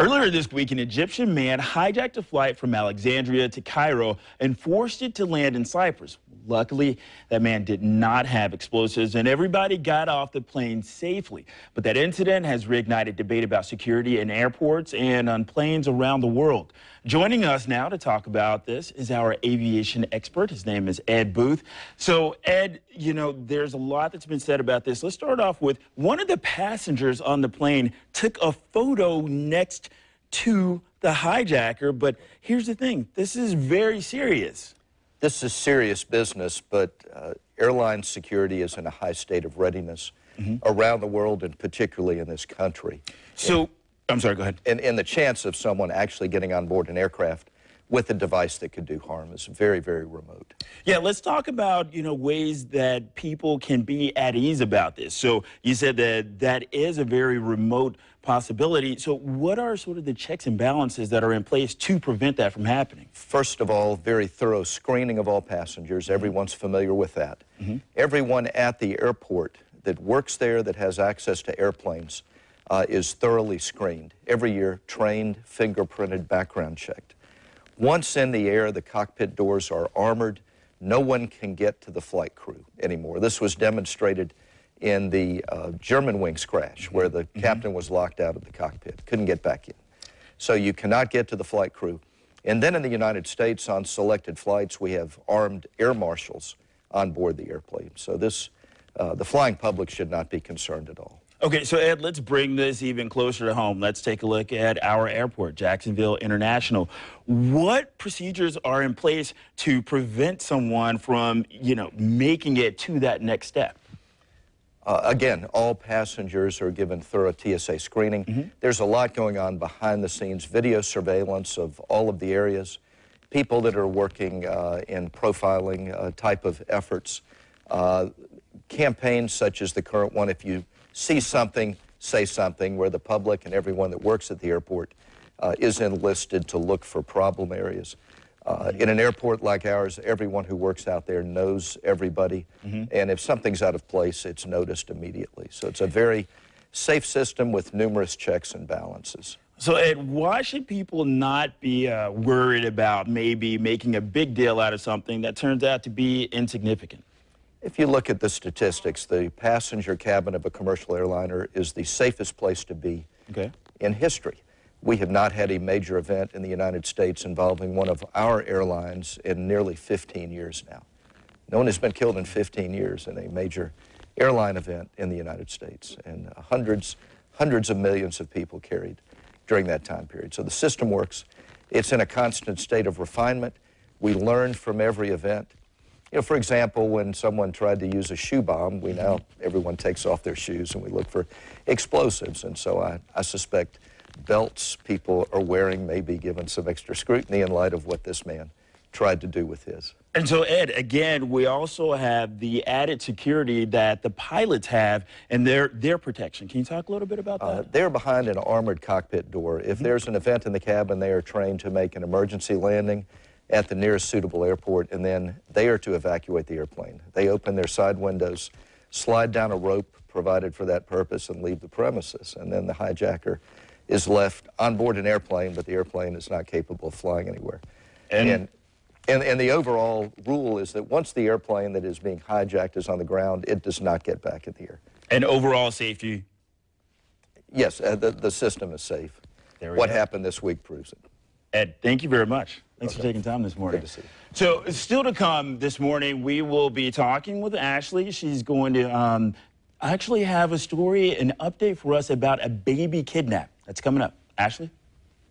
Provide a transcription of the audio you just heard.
Earlier this week, an Egyptian man hijacked a flight from Alexandria to Cairo and forced it to land in Cyprus. Luckily, that man did not have explosives and everybody got off the plane safely. But that incident has reignited debate about security in airports and on planes around the world. Joining us now to talk about this is our aviation expert. His name is Ed Booth. So, Ed, you know, there's a lot that's been said about this. Let's start off with one of the passengers on the plane took a photo next to the hijacker. But here's the thing. This is very serious. This is serious business, but airline security is in a high state of readiness around the world and particularly in this country. So, I'm sorry, go ahead. And the chance of someone actually getting on board an aircraft with a device that could do harm is very, very remote. Yeah, let's talk about, you know, ways that people can be at ease about this. So you said that that is a very remote possibility. So what are sort of the checks and balances that are in place to prevent that from happening? First of all, very thorough screening of all passengers. Everyone's familiar with that. Everyone at the airport that works there, that has access to airplanes, is thoroughly screened. Every year, trained, fingerprinted, background checked. Once in the air, the cockpit doors are armored. No one can get to the flight crew anymore. This was demonstrated in the Germanwings crash, where the captain was locked out of the cockpit, couldn't get back in. So you cannot get to the flight crew. And then in the United States, on selected flights, we have armed air marshals on board the airplane. So this, the flying public should not be concerned at all. Okay, so Ed, let's bring this even closer to home. Let's take a look at our airport, Jacksonville International. What procedures are in place to prevent someone from, you know, making it to that next step? Again, all passengers are given thorough TSA screening. There's a lot going on behind the scenes, video surveillance of all of the areas, people that are working in profiling type of efforts, campaigns such as the current one. If you see something, say something, where the public and everyone that works at the airport is enlisted to look for problem areas. In an airport like ours, everyone who works out there knows everybody, and if something's out of place, it's noticed immediately. So it's a very safe system with numerous checks and balances. So, Ed, why should people not be worried about maybe making a big deal out of something that turns out to be insignificant? If you look at the statistics, the passenger cabin of a commercial airliner is the safest place to be in history. We have not had a major event in the United States involving one of our airlines in nearly 15 years now. No one has been killed in 15 years in a major airline event in the United States, and hundreds of millions of people carried during that time period. So the system works. It's in a constant state of refinement. We learn from every event. You know, for example, when someone tried to use a shoe bomb, we now, everyone takes off their shoes and we look for explosives. And so I suspect belts people are wearing may be given some extra scrutiny in light of what this man tried to do with his. And so, Ed, again, we also have the added security that the pilots have and their protection. Can you talk a little bit about that? They're behind an armored cockpit door. If there's an event in the cabin, they are trained to make an emergency landing at the nearest suitable airport, and then they are to evacuate the airplane. They open their side windows, slide down a rope provided for that purpose, and leave the premises. And then the hijacker is left on board an airplane, but the airplane is not capable of flying anywhere. And the overall rule is that once the airplane that is being hijacked is on the ground, it does not get back in the air. And overall safety? Yes, the system is safe. What happened this week proves it. Ed, thank you very much. Thanks for taking time this morning. Good to see you. So, still to come this morning, we will be talking with Ashley. She's going to actually have a story, an update for us about a baby kidnap. That's coming up. Ashley?